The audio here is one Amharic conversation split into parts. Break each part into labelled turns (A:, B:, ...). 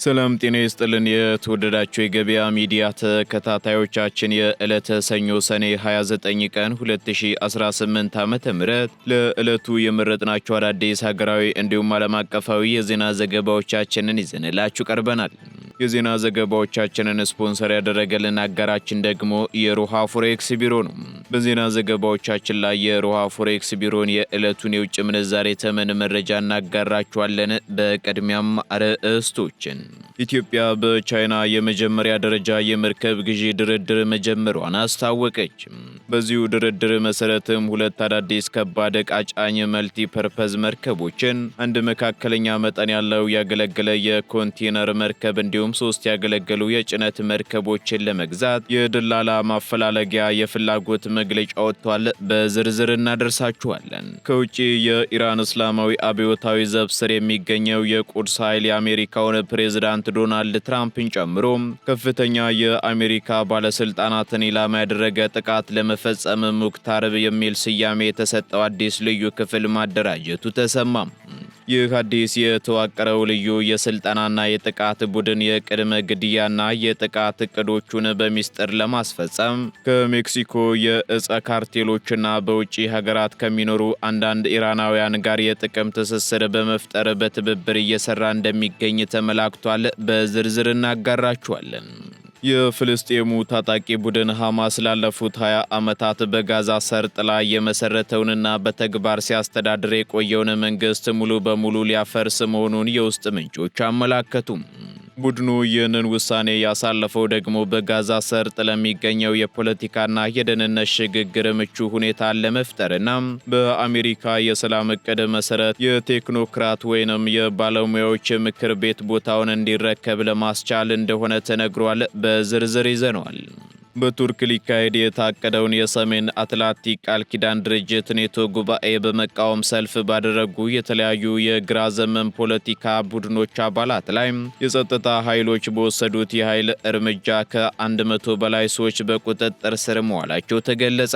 A: ሰላም ጤና ይስጥልን የተወደዳችሁ የገበያ ሚዲያ ተከታታዮቻችን የዕለተ ሰኞ ሰኔ 29 ቀን 2018 ዓ.ም ለዕለቱ የመረጥናቸው አዳዲስ ሀገራዊ እንዲሁም ዓለም አቀፋዊ የዜና ዘገባዎቻችንን ይዘንላችሁ ቀርበናል። የዜና ዘገባዎቻችንን ስፖንሰር ያደረገልን አጋራችን ደግሞ የሮሃ ፎሬክስ ቢሮ ነው። በዜና ዘገባዎቻችን ላይ የሮሃ ፎሬክስ ቢሮን የዕለቱን የውጭ ምንዛሬ ተመን መረጃ እናጋራችኋለን። በቅድሚያም አርዕስቶችን ኢትዮጵያ በቻይና የመጀመሪያ ደረጃ የመርከብ ግዢ ድርድር መጀመሯን አስታወቀች። በዚሁ ድርድር መሰረትም ሁለት አዳዲስ ከባድ ዕቃ ጫኝ መልቲ ፐርፐዝ መርከቦችን፣ አንድ መካከለኛ መጠን ያለው ያገለገለ የኮንቴነር መርከብ እንዲሁም 3 ያገለገሉ የጭነት መርከቦችን ለመግዛት የድላላ ማፈላለጊያ የፍላጎት መግለጫ ወጥቷል። በዝርዝር እናደርሳችኋለን። ከውጪ የኢራን እስላማዊ አብዮታዊ ዘብ ስር የሚገኘው የቁድስ ኃይል የአሜሪካውን ፕሬዝዳንት ዶናልድ ትራምፕን ጨምሮ ከፍተኛ የአሜሪካ ባለስልጣናትን ኢላማ ያደረገ ጥቃት ለመፈጸም ሙክታር የሚል ስያሜ የተሰጠው አዲስ ልዩ ክፍል ማደራጀቱ ተሰማም። ይህ አዲስ የተዋቀረው ልዩ የስልጠናና የጥቃት ቡድን የቅድመ ግድያና የጥቃት እቅዶቹን በሚስጥር ለማስፈጸም ከሜክሲኮ የእጸ ካርቴሎችና በውጪ ሀገራት ከሚኖሩ አንዳንድ ኢራናውያን ጋር የጥቅም ትስስር በመፍጠር በትብብር እየሰራ እንደሚገኝ ተመላክቷል። በዝርዝር እናጋራችኋለን። የፍልስጤሙ ታጣቂ ቡድን ሐማስ ላለፉት 20 ዓመታት በጋዛ ሰርጥ ላይ የመሰረተውንና በተግባር ሲያስተዳድር የቆየውን መንግስት ሙሉ በሙሉ ሊያፈርስ መሆኑን የውስጥ ምንጮች አመላከቱም። ቡድኑ ይህንን ውሳኔ ያሳለፈው ደግሞ በጋዛ ሰርጥ ለሚገኘው የፖለቲካና የደህንነት ሽግግር ምቹ ሁኔታን ለመፍጠርና በአሜሪካ የሰላም ዕቅድ መሰረት የቴክኖክራት ወይንም የባለሙያዎች ምክር ቤት ቦታውን እንዲረከብ ለማስቻል እንደሆነ ተነግሯል። በዝርዝር ይዘነዋል። በቱርክ ሊካሄድ የታቀደውን የሰሜን አትላንቲክ ቃል ኪዳን ድርጅት ኔቶ ጉባኤ በመቃወም ሰልፍ ባደረጉ የተለያዩ የግራ ዘመን ፖለቲካ ቡድኖች አባላት ላይ የጸጥታ ኃይሎች በወሰዱት የኃይል እርምጃ ከ100 በላይ ሰዎች በቁጥጥር ስር መዋላቸው ተገለጸ።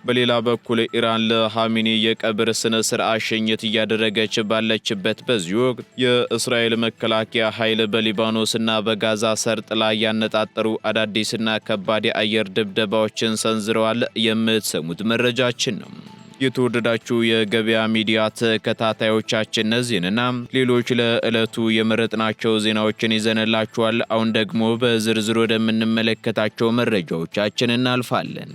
A: በሌላ በኩል ኢራን ለሃሚኒ የቀብር ስነ ስርዓት ሽኝት እያደረገች ባለችበት በዚህ ወቅት የእስራኤል መከላከያ ኃይል በሊባኖስና በጋዛ ሰርጥ ላይ ያነጣጠሩ አዳዲስና ከባድ የአየር ድብደባዎችን ሰንዝረዋል። የምትሰሙት መረጃችን ነው። የተወደዳችሁ የገበያ ሚዲያ ተከታታዮቻችን እነዚህንና ሌሎች ለዕለቱ የመረጥናቸው ዜናዎችን ይዘንላችኋል። አሁን ደግሞ በዝርዝር ወደምንመለከታቸው መረጃዎቻችን እናልፋለን።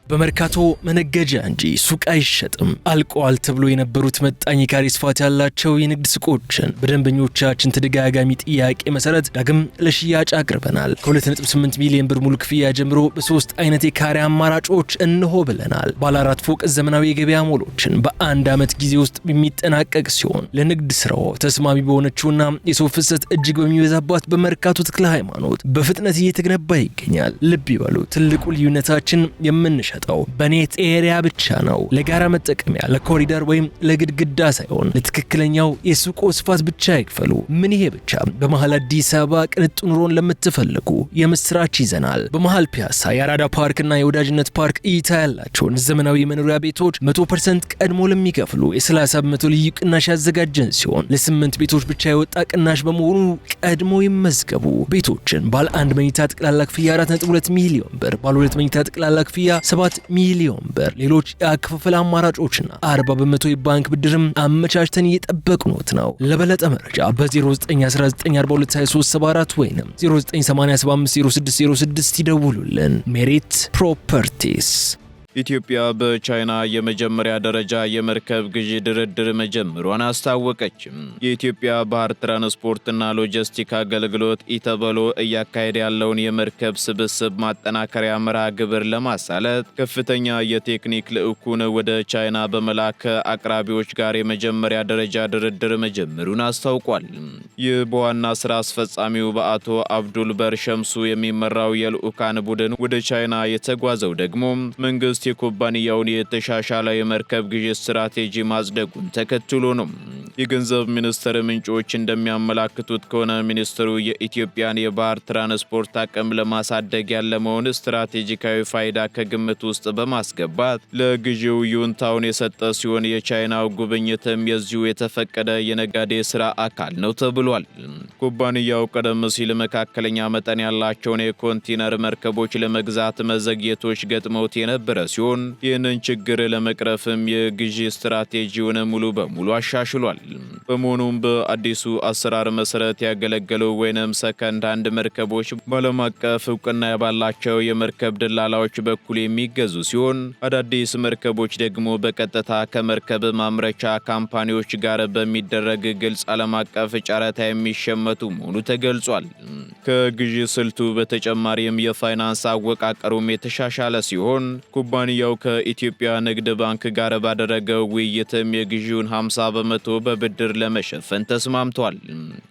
B: በመርካቶ መነገጃ እንጂ ሱቅ አይሸጥም። አልቀዋል ተብሎ የነበሩት መጣኝ ካሬ ስፋት ያላቸው የንግድ ሱቆችን በደንበኞቻችን ተደጋጋሚ ጥያቄ መሰረት ዳግም ለሽያጭ አቅርበናል። ከ2.8 ሚሊዮን ብር ሙሉ ክፍያ ጀምሮ በ3 አይነት የካሬ አማራጮች እንሆ ብለናል። ባለ 4 ፎቅ ዘመናዊ የገበያ ሞሎችን በአንድ ዓመት ጊዜ ውስጥ የሚጠናቀቅ ሲሆን ለንግድ ስራው ተስማሚ በሆነችውና የሰው ፍሰት እጅግ በሚበዛባት በመርካቶ ተክለ ሃይማኖት በፍጥነት እየተገነባ ይገኛል። ልብ ይበሉ፣ ትልቁ ልዩነታችን የምንሸጠው በኔት ኤሪያ ብቻ ነው። ለጋራ መጠቀሚያ፣ ለኮሪደር ወይም ለግድግዳ ሳይሆን ለትክክለኛው የሱቆ ስፋት ብቻ ይክፈሉ። ምን ይሄ ብቻ! በመሃል አዲስ አበባ ቅንጡ ኑሮን ለምትፈልጉ የምስራች ይዘናል። በመሃል ፒያሳ የአራዳ ፓርክና የወዳጅነት ፓርክ እይታ ያላቸውን ዘመናዊ መኖሪያ ቤቶች 100% ቀድሞ ለሚከፍሉ የ30 በመቶ ልዩ ቅናሽ ያዘጋጀን ሲሆን ለ8 ቤቶች ብቻ የወጣ ቅናሽ በመሆኑ ቀድሞ ይመዝገቡ። ቤቶችን ባለ 1 መኝታ ጠቅላላ ክፍያ 4.2 ሚሊዮን ብር፣ ባለ 2 መኝታ ጠቅላላ ክፍያ 7 ሚሊዮን ብር፣ ሌሎች የአከፋፈል አማራጮችና 40 በመቶ የባንክ ብድርም አመቻችተን እየጠበቅኖት ነው። ለበለጠ መረጃ በ0919422374 ወይንም 0987506006 ይደውሉልን። ሜሪት ፕሮፐርቲስ።
A: ኢትዮጵያ በቻይና የመጀመሪያ ደረጃ የመርከብ ግዢ ድርድር መጀመሯን አስታወቀች። የኢትዮጵያ ባህር ትራንስፖርትና ሎጂስቲክ አገልግሎት ኢተበሎ እያካሄደ ያለውን የመርከብ ስብስብ ማጠናከሪያ መርሃ ግብር ለማሳለጥ ከፍተኛ የቴክኒክ ልዑኩን ወደ ቻይና በመላክ አቅራቢዎች ጋር የመጀመሪያ ደረጃ ድርድር መጀመሩን አስታውቋል። ይህ በዋና ስራ አስፈጻሚው በአቶ አብዱል በር ሸምሱ የሚመራው የልዑካን ቡድን ወደ ቻይና የተጓዘው ደግሞ መንግስት መንግስት የኩባንያውን የተሻሻለ የመርከብ ግዢ ስትራቴጂ ማጽደቁን ተከትሎ ነው። የገንዘብ ሚኒስቴር ምንጮች እንደሚያመላክቱት ከሆነ ሚኒስትሩ የኢትዮጵያን የባህር ትራንስፖርት አቅም ለማሳደግ ያለመውን ስትራቴጂካዊ ፋይዳ ከግምት ውስጥ በማስገባት ለግዢው ይሁንታውን የሰጠ ሲሆን የቻይናው ጉብኝትም የዚሁ የተፈቀደ የነጋዴ ስራ አካል ነው ተብሏል። ኩባንያው ቀደም ሲል መካከለኛ መጠን ያላቸውን የኮንቴነር መርከቦች ለመግዛት መዘግየቶች ገጥመውት የነበረ ሲሆን ይህንን ችግር ለመቅረፍም የግዢ ስትራቴጂውን ሙሉ በሙሉ አሻሽሏል። በመሆኑም በአዲሱ አሰራር መሰረት ያገለገሉ ወይንም ሰከንድ ሃንድ መርከቦች በዓለም አቀፍ እውቅና ባላቸው የመርከብ ደላላዎች በኩል የሚገዙ ሲሆን አዳዲስ መርከቦች ደግሞ በቀጥታ ከመርከብ ማምረቻ ካምፓኒዎች ጋር በሚደረግ ግልጽ ዓለም አቀፍ ጨረታ የሚሸመቱ መሆኑ ተገልጿል። ከግዢ ስልቱ በተጨማሪም የፋይናንስ አወቃቀሩም የተሻሻለ ሲሆን ኩባንያው ከኢትዮጵያ ንግድ ባንክ ጋር ባደረገው ውይይትም የግዢውን 50 በመቶ በብድር ለመሸፈን ተስማምቷል።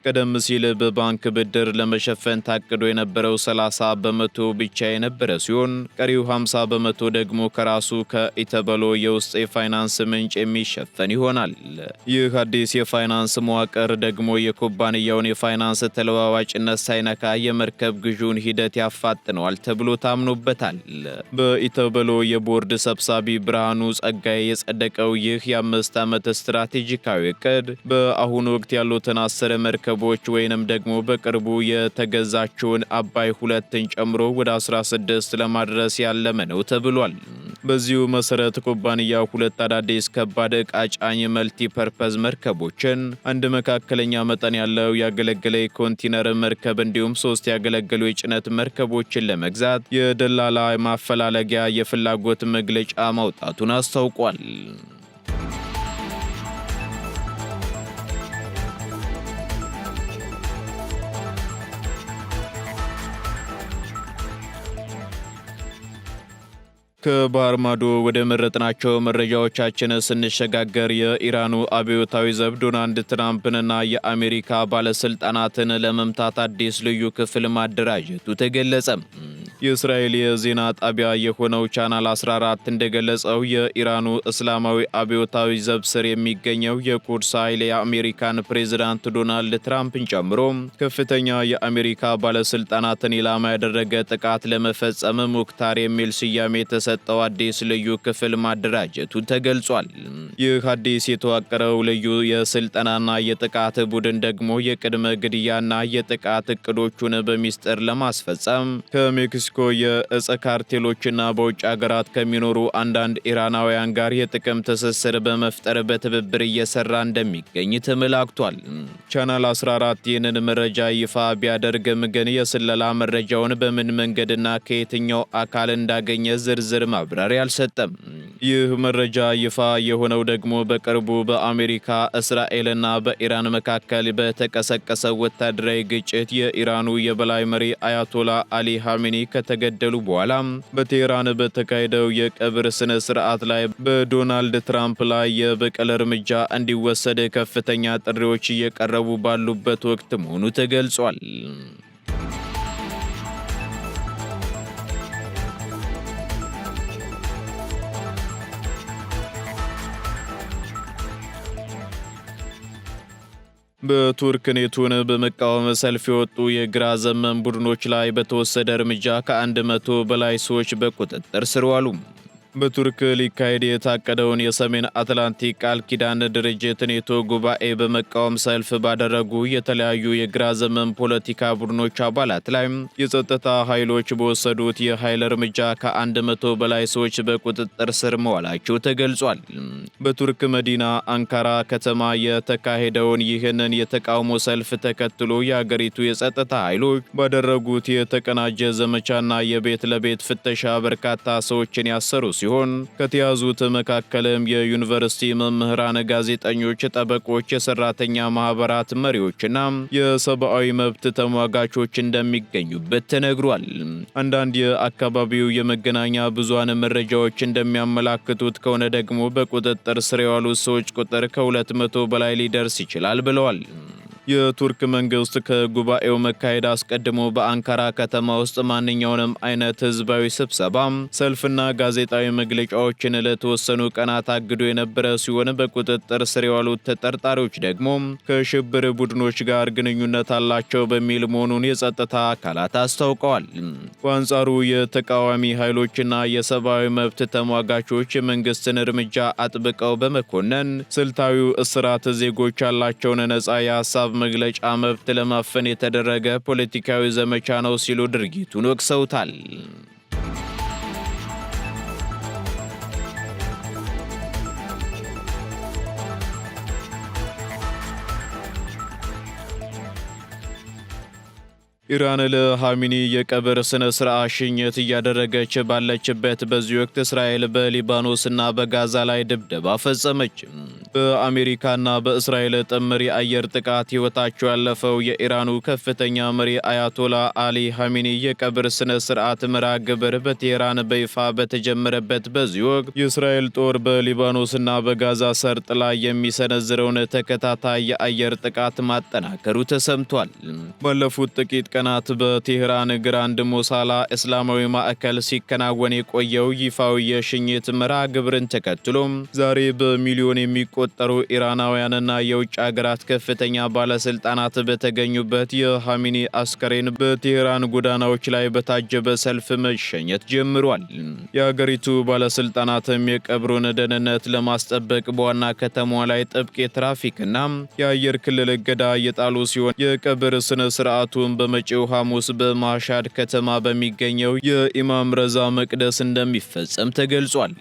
A: ቀደም ሲል በባንክ ብድር ለመሸፈን ታቅዶ የነበረው 30 በመቶ ብቻ የነበረ ሲሆን ቀሪው 50 በመቶ ደግሞ ከራሱ ከኢተበሎ የውስጥ የፋይናንስ ምንጭ የሚሸፈን ይሆናል። ይህ አዲስ የፋይናንስ መዋቅር ደግሞ የኩባንያውን የፋይናንስ ተለዋዋጭነት ሳይነካ የመርከብ ግዢውን ሂደት ያፋጥነዋል ተብሎ ታምኖበታል። በኢተበሎ የቦርድ ሰብሳቢ ብርሃኑ ጸጋዬ የጸደቀው ይህ የ5 ዓመት ስትራቴጂካዊ እቅድ በአሁኑ ወቅት ያሉትን 10 መርከቦች ወይንም ደግሞ በቅርቡ የተገዛችውን አባይ 2ን ጨምሮ ወደ 16 ለማድረስ ያለመ ነው ተብሏል። በዚሁ መሰረት ኩባንያው 2 አዳዲስ ከባድ ዕቃ ጫኝ መልቲ ፐርፐዝ መርከቦችን፣ 1 መካከለኛ መጠን ያለው ያገለገለ ኮንቴነር መርከብ እንዲሁም 3 ያገለገሉ የጭነት መርከቦችን ለመግዛት የደላላ ማፈላለጊያ የፍላጎት መግለጫ ማውጣቱን አስታውቋል። ከባህር ማዶ ወደ መረጥናቸው መረጃዎቻችን ስንሸጋገር የኢራኑ አብዮታዊ ዘብ ዶናልድ ትራምፕንና የአሜሪካ ባለስልጣናትን ለመምታት አዲስ ልዩ ክፍል ማደራጀቱ ተገለጸ። የእስራኤል የዜና ጣቢያ የሆነው ቻናል 14 እንደገለጸው የኢራኑ እስላማዊ አብዮታዊ ዘብ ስር የሚገኘው የቁድስ ኃይል የአሜሪካን ፕሬዝዳንት ዶናልድ ትራምፕን ጨምሮ ከፍተኛ የአሜሪካ ባለስልጣናትን ኢላማ ያደረገ ጥቃት ለመፈጸም ሙክታር የሚል ስያሜ የተሰጠው አዲስ ልዩ ክፍል ማደራጀቱ ተገልጿል። ይህ አዲስ የተዋቀረው ልዩ የስልጠናና የጥቃት ቡድን ደግሞ የቅድመ ግድያና የጥቃት እቅዶቹን በሚስጥር ለማስፈጸም ከሜክሲኮ የእጽ ካርቴሎችና በውጭ ሀገራት ከሚኖሩ አንዳንድ ኢራናውያን ጋር የጥቅም ትስስር በመፍጠር በትብብር እየሰራ እንደሚገኝ ተመላክቷል። ቻናል 14 ይህንን መረጃ ይፋ ቢያደርግም ግን የስለላ መረጃውን በምን መንገድና ከየትኛው አካል እንዳገኘ ዝርዝር ማብራሪያ አልሰጠም። ይህ መረጃ ይፋ የሆነው ደግሞ በቅርቡ በአሜሪካ እስራኤልና በኢራን መካከል በተቀሰቀሰው ወታደራዊ ግጭት የኢራኑ የበላይ መሪ አያቶላ አሊ ሐሜኒ ከተገደሉ በኋላ በቴህራን በተካሄደው የቀብር ስነ ስርዓት ላይ በዶናልድ ትራምፕ ላይ የበቀል እርምጃ እንዲወሰድ ከፍተኛ ጥሪዎች እየቀረቡ ባሉበት ወቅት መሆኑ ተገልጿል። በቱርክ ኔቶን በመቃወም ሰልፍ የወጡ የግራ ዘመም ቡድኖች ላይ በተወሰደ እርምጃ ከ100 በላይ ሰዎች በቁጥጥር ስር ዋሉ። በቱርክ ሊካሄድ የታቀደውን የሰሜን አትላንቲክ ቃል ኪዳን ድርጅት ኔቶ ጉባኤ በመቃወም ሰልፍ ባደረጉ የተለያዩ የግራ ዘመም ፖለቲካ ቡድኖች አባላት ላይ የጸጥታ ኃይሎች በወሰዱት የኃይል እርምጃ ከ100 በላይ ሰዎች በቁጥጥር ስር መዋላቸው ተገልጿል። በቱርክ መዲና አንካራ ከተማ የተካሄደውን ይህንን የተቃውሞ ሰልፍ ተከትሎ የአገሪቱ የጸጥታ ኃይሎች ባደረጉት የተቀናጀ ዘመቻና የቤት ለቤት ፍተሻ በርካታ ሰዎችን ያሰሩ ሲሆን ከተያዙት መካከልም የዩኒቨርሲቲ መምህራን፣ ጋዜጠኞች፣ ጠበቆች፣ የሰራተኛ ማህበራት መሪዎችና የሰብአዊ መብት ተሟጋቾች እንደሚገኙበት ተነግሯል። አንዳንድ የአካባቢው የመገናኛ ብዙሃን መረጃዎች እንደሚያመላክቱት ከሆነ ደግሞ በቁጥጥር ስር የዋሉት ሰዎች ቁጥር ከ200 በላይ ሊደርስ ይችላል ብለዋል። የቱርክ መንግስት ከጉባኤው መካሄድ አስቀድሞ በአንካራ ከተማ ውስጥ ማንኛውንም አይነት ህዝባዊ ስብሰባ፣ ሰልፍና ጋዜጣዊ መግለጫዎችን ለተወሰኑ ቀናት አግዶ የነበረ ሲሆን በቁጥጥር ስር የዋሉት ተጠርጣሪዎች ደግሞ ከሽብር ቡድኖች ጋር ግንኙነት አላቸው በሚል መሆኑን የጸጥታ አካላት አስታውቀዋል። በአንጻሩ የተቃዋሚ ኃይሎችና የሰብአዊ መብት ተሟጋቾች የመንግስትን እርምጃ አጥብቀው በመኮነን ስልታዊው እስራት ዜጎች ያላቸውን ነጻ የሀሳብ መግለጫ መብት ለማፈን የተደረገ ፖለቲካዊ ዘመቻ ነው ሲሉ ድርጊቱን ወቅሰውታል። ኢራን ለሃሚኒ የቀብር ስነ ስርዓት ሽኝት እያደረገች ባለችበት በዚህ ወቅት እስራኤል በሊባኖስና በጋዛ ላይ ድብደባ ፈጸመች። በአሜሪካና በእስራኤል ጥምር የአየር ጥቃት ሕይወታቸው ያለፈው የኢራኑ ከፍተኛ መሪ አያቶላ አሊ ሃሚኒ የቀብር ስነ ስርዓት መርሃ ግብር በቴህራን በይፋ በተጀመረበት በዚህ ወቅት የእስራኤል ጦር በሊባኖስና በጋዛ ሰርጥ ላይ የሚሰነዝረውን ተከታታይ የአየር ጥቃት ማጠናከሩ ተሰምቷል። ባለፉት ጥቂት ቀናት በቴህራን ግራንድ ሞሳላ እስላማዊ ማዕከል ሲከናወን የቆየው ይፋዊ የሽኝት መርሃ ግብርን ተከትሎ ዛሬ በሚሊዮን የሚቆጠሩ ኢራናውያንና የውጭ ሀገራት ከፍተኛ ባለስልጣናት በተገኙበት የሃሚኒ አስከሬን በቴህራን ጎዳናዎች ላይ በታጀበ ሰልፍ መሸኘት ጀምሯል። የሀገሪቱ ባለስልጣናትም የቀብሩን ደህንነት ለማስጠበቅ በዋና ከተማዋ ላይ ጥብቅ የትራፊክና የአየር ክልል እገዳ እየጣሉ ሲሆን የቀብር ስነ ስርዓቱን በመጪው ሐሙስ በማሻድ ከተማ በሚገኘው የኢማም ረዛ መቅደስ እንደሚፈጸም ተገልጿል።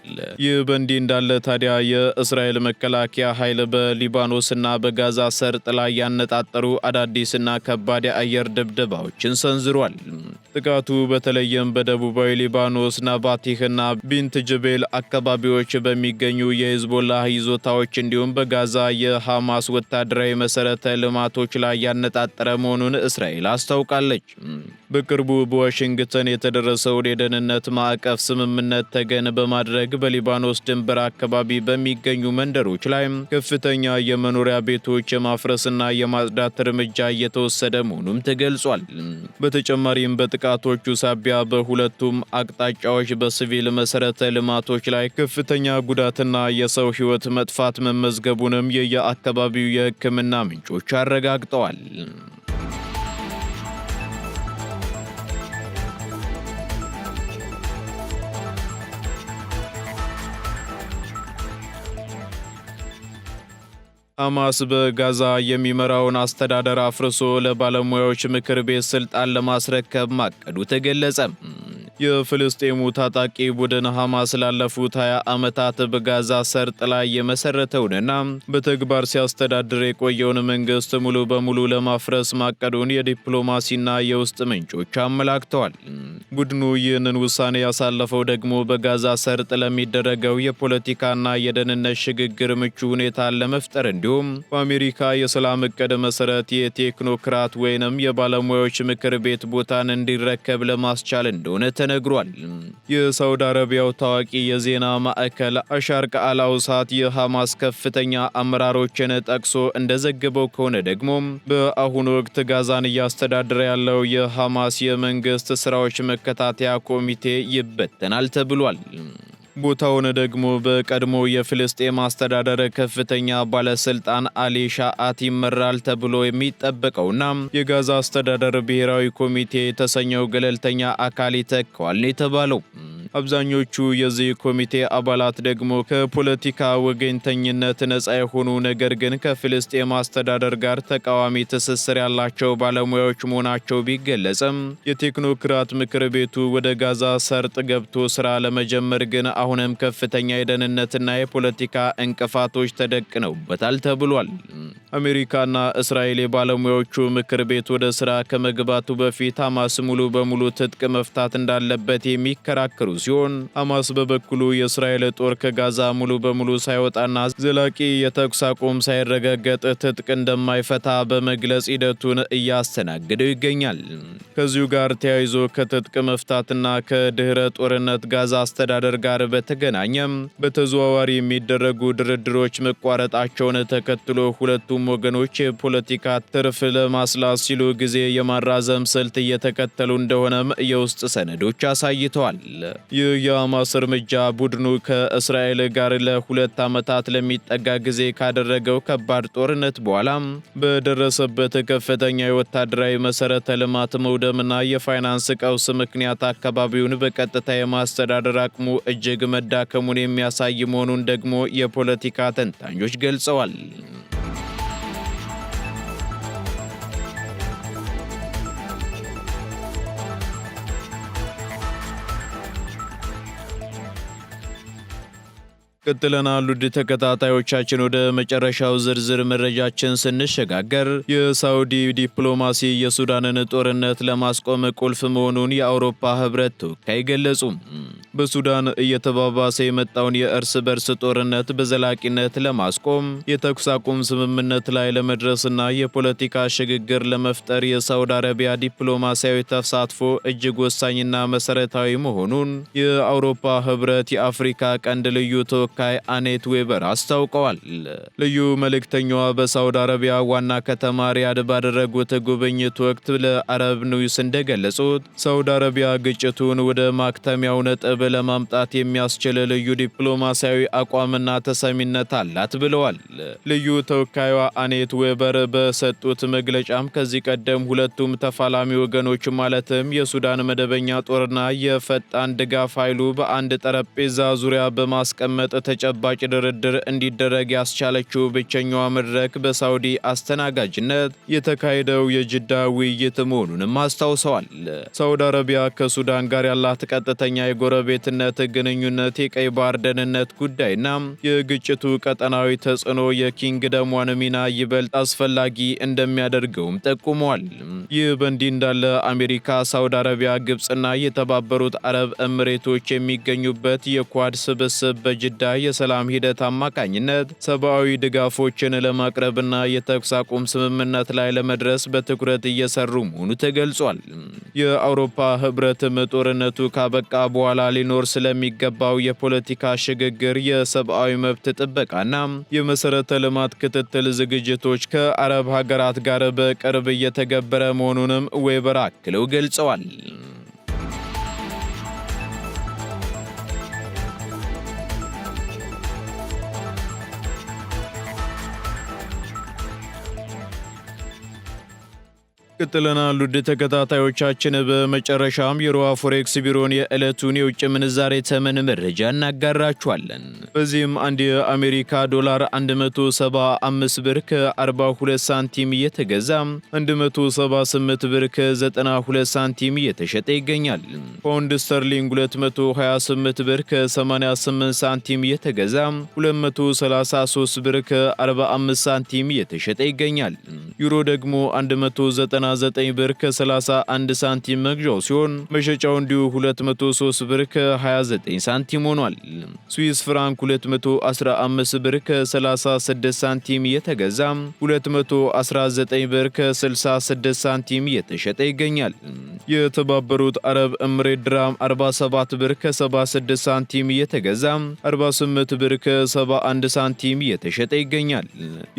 A: ይህ በእንዲህ እንዳለ ታዲያ የእስራኤል መከላከያ ኃይል በሊባኖስና በጋዛ ሰርጥ ላይ ያነጣጠሩ አዳዲስና ከባድ የአየር ድብደባዎችን ሰንዝሯል። ጥቃቱ በተለይም በደቡባዊ ሊባኖስ ናባቲህና ቢንት ጅቤል አካባቢዎች በሚገኙ የሂዝቦላህ ይዞታዎች እንዲሁም በጋዛ የሐማስ ወታደራዊ መሰረተ ልማቶች ላይ ያነጣጠረ መሆኑን እስራኤል አስታውቃለች። በቅርቡ በዋሽንግተን የተደረሰውን የደህንነት ማዕቀፍ ስምምነት ተገን በማድረግ በሊባኖስ ድንበር አካባቢ በሚገኙ መንደሮች ላይ ከፍተኛ የመኖሪያ ቤቶች የማፍረስና የማጽዳት እርምጃ እየተወሰደ መሆኑም ተገልጿል። በተጨማሪም በጥቃቶቹ ሳቢያ በሁለቱም አቅጣጫዎች በሲቪል መሰረተ ልማቶች ላይ ከፍተኛ ጉዳትና የሰው ሕይወት መጥፋት መመዝገቡንም የየአካባቢው የሕክምና ምንጮች አረጋግጠዋል። ሐማስ በጋዛ የሚመራውን አስተዳደር አፍርሶ ለባለሙያዎች ምክር ቤት ስልጣን ለማስረከብ ማቀዱ ተገለጸ። የፍልስጤሙ ታጣቂ ቡድን ሐማስ ላለፉት 20 ዓመታት በጋዛ ሰርጥ ላይ የመሰረተውንና በተግባር ሲያስተዳድር የቆየውን መንግስት ሙሉ በሙሉ ለማፍረስ ማቀዱን የዲፕሎማሲና የውስጥ ምንጮች አመላክተዋል። ቡድኑ ይህንን ውሳኔ ያሳለፈው ደግሞ በጋዛ ሰርጥ ለሚደረገው የፖለቲካና የደህንነት ሽግግር ምቹ ሁኔታን ለመፍጠር እንዲሁም በአሜሪካ የሰላም ዕቅድ መሰረት የቴክኖክራት ወይንም የባለሙያዎች ምክር ቤት ቦታን እንዲረከብ ለማስቻል እንደሆነ ተነግሯል። የሳውዲ አረቢያው ታዋቂ የዜና ማዕከል አሻርቅ አልአውሳት የሐማስ ከፍተኛ አመራሮችን ጠቅሶ እንደዘገበው ከሆነ ደግሞ በአሁኑ ወቅት ጋዛን እያስተዳደረ ያለው የሐማስ የመንግስት ስራዎች መከታተያ ኮሚቴ ይበተናል ተብሏል። ቦታውን ደግሞ በቀድሞ የፍልስጤም አስተዳደር ከፍተኛ ባለስልጣን አሊ ሻአት ይመራል ተብሎ የሚጠበቀውና የጋዛ አስተዳደር ብሔራዊ ኮሚቴ የተሰኘው ገለልተኛ አካል ይተካዋል የተባለው። አብዛኞቹ የዚህ ኮሚቴ አባላት ደግሞ ከፖለቲካ ወገንተኝነት ነጻ የሆኑ ነገር ግን ከፍልስጤም አስተዳደር ጋር ተቃዋሚ ትስስር ያላቸው ባለሙያዎች መሆናቸው ቢገለጽም የቴክኖክራት ምክር ቤቱ ወደ ጋዛ ሰርጥ ገብቶ ስራ ለመጀመር ግን አሁንም ከፍተኛ የደህንነትና የፖለቲካ እንቅፋቶች ተደቅነውበታል ተብሏል። አሜሪካና እስራኤል የባለሙያዎቹ ምክር ቤት ወደ ስራ ከመግባቱ በፊት ሐማስ ሙሉ በሙሉ ትጥቅ መፍታት እንዳለበት የሚከራከሩ ሲሆን ሐማስ በበኩሉ የእስራኤል ጦር ከጋዛ ሙሉ በሙሉ ሳይወጣና ዘላቂ የተኩስ አቁም ሳይረጋገጥ ትጥቅ እንደማይፈታ በመግለጽ ሂደቱን እያስተናገደው ይገኛል። ከዚሁ ጋር ተያይዞ ከትጥቅ መፍታትና ከድህረ ጦርነት ጋዛ አስተዳደር ጋር በተገናኘም በተዘዋዋሪ የሚደረጉ ድርድሮች መቋረጣቸውን ተከትሎ ሁለቱም ወገኖች የፖለቲካ ትርፍ ለማስላት ሲሉ ጊዜ የማራዘም ስልት እየተከተሉ እንደሆነም የውስጥ ሰነዶች አሳይተዋል። ይህ የሐማስ እርምጃ ቡድኑ ከእስራኤል ጋር ለ2 ዓመታት ለሚጠጋ ጊዜ ካደረገው ከባድ ጦርነት በኋላ በደረሰበት ከፍተኛ የወታደራዊ መሰረተ ልማት መውደምና የፋይናንስ ቀውስ ምክንያት አካባቢውን በቀጥታ የማስተዳደር አቅሙ እጅግ መዳከሙን የሚያሳይ መሆኑን ደግሞ የፖለቲካ ተንታኞች ገልጸዋል። ቀጥለናል። ውድ ተከታታዮቻችን ወደ መጨረሻው ዝርዝር መረጃችን ስንሸጋገር የሳውዲ ዲፕሎማሲ የሱዳንን ጦርነት ለማስቆም ቁልፍ መሆኑን የአውሮፓ ህብረት ተወካይ ገለጹ። በሱዳን እየተባባሰ የመጣውን የእርስ በርስ ጦርነት በዘላቂነት ለማስቆም የተኩስ አቁም ስምምነት ላይ ለመድረስና የፖለቲካ ሽግግር ለመፍጠር የሳውዲ አረቢያ ዲፕሎማሲያዊ ተሳትፎ እጅግ ወሳኝና መሰረታዊ መሆኑን የአውሮፓ ህብረት የአፍሪካ ቀንድ ልዩ ተወካይ አኔት ዌበር አስታውቀዋል። ልዩ መልእክተኛዋ በሳውዲ አረቢያ ዋና ከተማ ሪያድ ባደረጉት ጉብኝት ወቅት ለአረብ ኒውስ እንደገለጹት ሳውዲ አረቢያ ግጭቱን ወደ ማክተሚያው ነጥብ ለማምጣት የሚያስችል ልዩ ዲፕሎማሲያዊ አቋምና ተሰሚነት አላት ብለዋል። ልዩ ተወካይዋ አኔት ዌበር በሰጡት መግለጫም ከዚህ ቀደም ሁለቱም ተፋላሚ ወገኖች ማለትም የሱዳን መደበኛ ጦርና የፈጣን ድጋፍ ኃይሉ በአንድ ጠረጴዛ ዙሪያ በማስቀመጥ ተጨባጭ ድርድር እንዲደረግ ያስቻለችው ብቸኛዋ መድረክ በሳውዲ አስተናጋጅነት የተካሄደው የጅዳ ውይይት መሆኑንም አስታውሰዋል። ሳውዲ አረቢያ ከሱዳን ጋር ያላት ቀጥተኛ የጎረቤትነት ግንኙነት፣ የቀይ ባህር ደህንነት ጉዳይና የግጭቱ ቀጠናዊ ተጽዕኖ የኪንግደሟን ሚና ይበልጥ አስፈላጊ እንደሚያደርገውም ጠቁመዋል። ይህ በእንዲህ እንዳለ አሜሪካ፣ ሳውዲ አረቢያ፣ ግብፅና የተባበሩት አረብ ኤምሬቶች የሚገኙበት የኳድ ስብስብ በጅዳ የሰላም ሂደት አማካኝነት ሰብአዊ ድጋፎችን ለማቅረብና የተኩስ አቁም ስምምነት ላይ ለመድረስ በትኩረት እየሰሩ መሆኑ ተገልጿል። የአውሮፓ ህብረትም ጦርነቱ ካበቃ በኋላ ሊኖር ስለሚገባው የፖለቲካ ሽግግር፣ የሰብአዊ መብት ጥበቃና የመሰረተ ልማት ክትትል ዝግጅቶች ከአረብ ሀገራት ጋር በቅርብ እየተገበረ መሆኑንም ዌበር አክለው ገልጸዋል። ቀጥለናል። ውድ ተከታታዮቻችን በመጨረሻም የሮሃ ፎሬክስ ቢሮን የዕለቱን የውጭ ምንዛሬ ተመን መረጃ እናጋራችኋለን። በዚህም አንድ የአሜሪካ ዶላር 175 ብር ከ42 ሳንቲም እየተገዛ 178 ብር ከ92 ሳንቲም እየተሸጠ ይገኛል። ፓውንድ ስተርሊንግ 228 ብር ከ88 ሳንቲም እየተገዛ 233 ብር ከ45 ሳንቲም እየተሸጠ ይገኛል። ዩሮ ደግሞ 199 ብር ከ31 ሳንቲም መግዣው ሲሆን መሸጫው እንዲሁ 203 ብር ከ29 ሳንቲም ሆኗል። ስዊስ ፍራንክ 215 ብር ከ36 ሳንቲም እየተገዛ 219 ብር ከ66 ሳንቲም እየተሸጠ ይገኛል። የተባበሩት አረብ ኤምሬት ድራም 47 ብር ከ76 ሳንቲም እየተገዛ 48 ብር ከ71 ሳንቲም እየተሸጠ ይገኛል።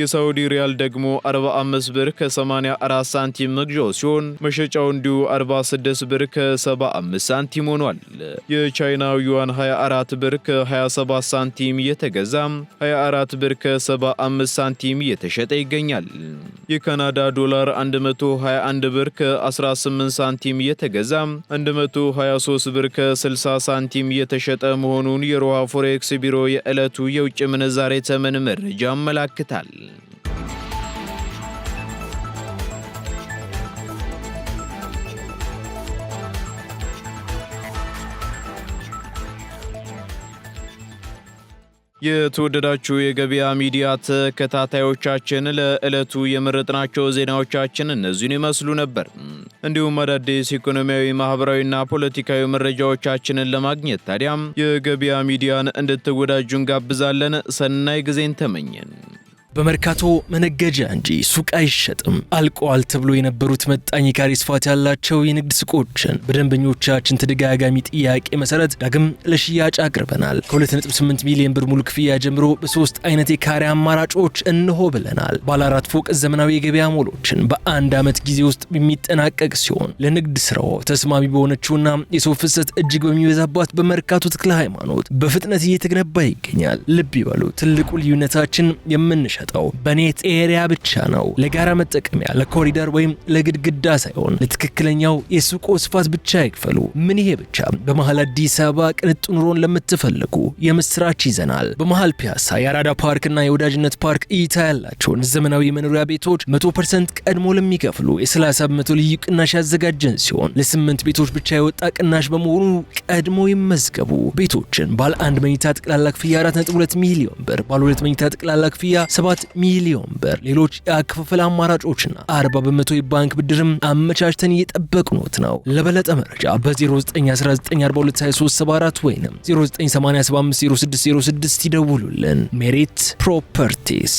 A: የሳውዲ ሪያል ደግሞ 45 ብር ከ84 ሳንቲም መግዣው ሲሆን መሸጫው እንዲሁ 46 ብር ከ75 ሳንቲም ሆኗል። የቻይናው ዩዋን 24 ብር ከ27 ሳንቲም እየተገዛ 24 ብር ከ75 ሳንቲም እየተሸጠ ይገኛል። የካናዳ ዶላር 121 ብር ከ18 ሳንቲም እየተገዛ 123 ብር ከ60 ሳንቲም እየተሸጠ መሆኑን የሮሃ ፎሬክስ ቢሮ የዕለቱ የውጭ ምንዛሬ ተመን መረጃ ያመላክታል። የተወደዳችሁ የገበያ ሚዲያ ተከታታዮቻችን ለዕለቱ የመረጥናቸው ዜናዎቻችን እነዚህን ይመስሉ ነበር። እንዲሁም አዳዲስ ኢኮኖሚያዊ፣ ማህበራዊና ፖለቲካዊ መረጃዎቻችንን ለማግኘት ታዲያም የገበያ ሚዲያን እንድትወዳጁ እንጋብዛለን። ሰናይ ጊዜን ተመኘን።
B: በመርካቶ መነገጃ እንጂ ሱቅ አይሸጥም። አልቀዋል ተብሎ የነበሩት መጣኝ ካሬ ስፋት ያላቸው የንግድ ሱቆችን በደንበኞቻችን ተደጋጋሚ ጥያቄ መሰረት ዳግም ለሽያጭ አቅርበናል። ከ2.8 ሚሊዮን ብር ሙሉ ክፍያ ጀምሮ በሶስት አይነት የካሬ አማራጮች እንሆ ብለናል። ባለ 4 ፎቅ ዘመናዊ የገበያ ሞሎችን በአንድ ዓመት ጊዜ ውስጥ የሚጠናቀቅ ሲሆን ለንግድ ስራው ተስማሚ በሆነችውና የሰው ፍሰት እጅግ በሚበዛባት በመርካቶ ተክለ ሃይማኖት በፍጥነት እየተገነባ ይገኛል። ልብ ይበሉ፣ ትልቁ ልዩነታችን የምንሸጠው በኔት ኤሪያ ብቻ ነው። ለጋራ መጠቀሚያ፣ ለኮሪደር ወይም ለግድግዳ ሳይሆን ለትክክለኛው የሱቆ ስፋት ብቻ ይክፈሉ። ምን ይሄ ብቻ! በመሃል አዲስ አበባ ቅንጡ ኑሮን ለምትፈልጉ የምስራች ይዘናል። በመሃል ፒያሳ የአራዳ ፓርክና የወዳጅነት ፓርክ እይታ ያላቸውን ዘመናዊ መኖሪያ ቤቶች 100% ቀድሞ ለሚከፍሉ የ30 በመቶ ልዩ ቅናሽ ያዘጋጀን ሲሆን ለ8 ቤቶች ብቻ የወጣ ቅናሽ በመሆኑ ቀድሞ ይመዝገቡ። ቤቶችን ባለ 1 መኝታ ጠቅላላ ክፍያ 4.2 ሚሊዮን ብር፣ ባለ 2 መኝታ ጠቅላላ ክፍያ 7 ሚሊዮን ብር፣ ሌሎች የአከፋፈል አማራጮችና 40 በመቶ የባንክ ብድርም አመቻችተን እየጠበቅኖት ነው። ለበለጠ መረጃ በ0919422374 ወይም 0987506006 ይደውሉልን። ሜሪት ፕሮፐርቲስ